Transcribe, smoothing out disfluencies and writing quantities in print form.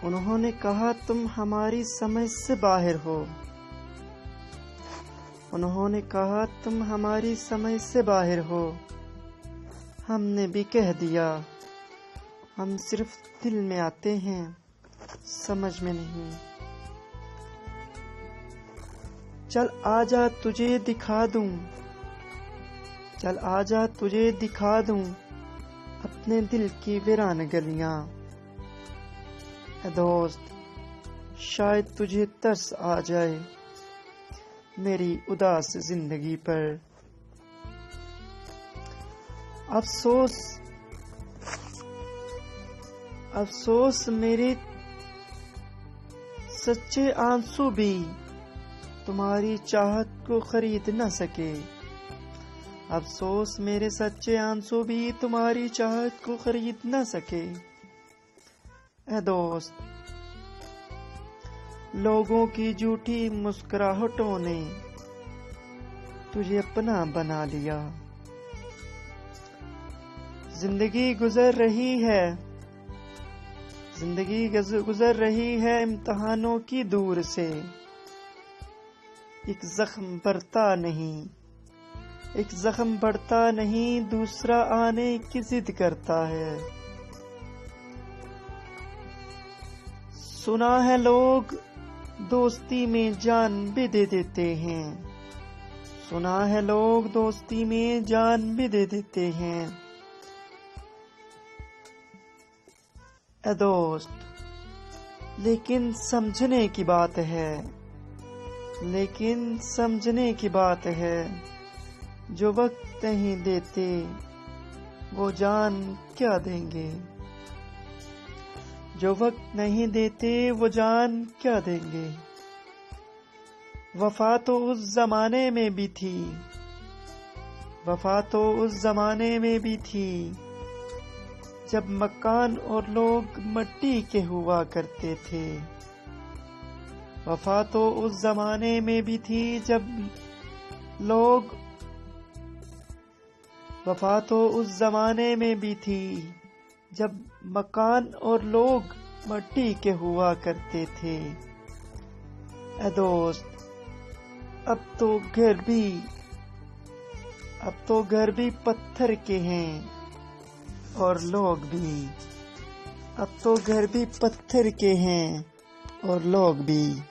उन्होंने कहा तुम हमारी समझ से बाहर हो। उन्होंने कहा तुम हमारी समझ से बाहर हो। हमने भी कह दिया हम सिर्फ दिल में आते हैं, समझ में नहीं। चल आजा तुझे दिखा दूं, चल आजा तुझे दिखा दूं अपने दिल की वीरान गलियां। ऐ दोस्त, शायद तुझे तरस आ जाए मेरी उदास जिंदगी पर। अफसोस मेरे सच्चे आंसू भी तुम्हारी चाहत को खरीद न सके। अफसोस मेरे सच्चे आंसू भी तुम्हारी चाहत को खरीद न सके। ऐ दोस्त, लोगों की झूठी मुस्कुराहटों ने तुझे अपना बना लिया। जिंदगी गुजर रही है इम्तिहानों की दूर से। एक जख्म बढ़ता नहीं, दूसरा आने की जिद करता है। सुना है लोग दोस्ती में जान भी दे देते हैं। सुना है लोग दोस्ती में जान भी दे देते हैं। ऐ दोस्त, लेकिन समझने की बात है, जो वक्त नहीं देते वो जान क्या देंगे। जो वक्त नहीं देते वो जान क्या देंगे। वफा तो उस जमाने में भी थी जब मकान और लोग मिट्टी के हुआ करते थे। वफा तो उस जमाने में भी थी जब मकान और लोग मिट्टी के हुआ करते थे। ऐ दोस्त, अब तो घर भी पत्थर के हैं और लोग भी। अब तो घर भी पत्थर के हैं और लोग भी।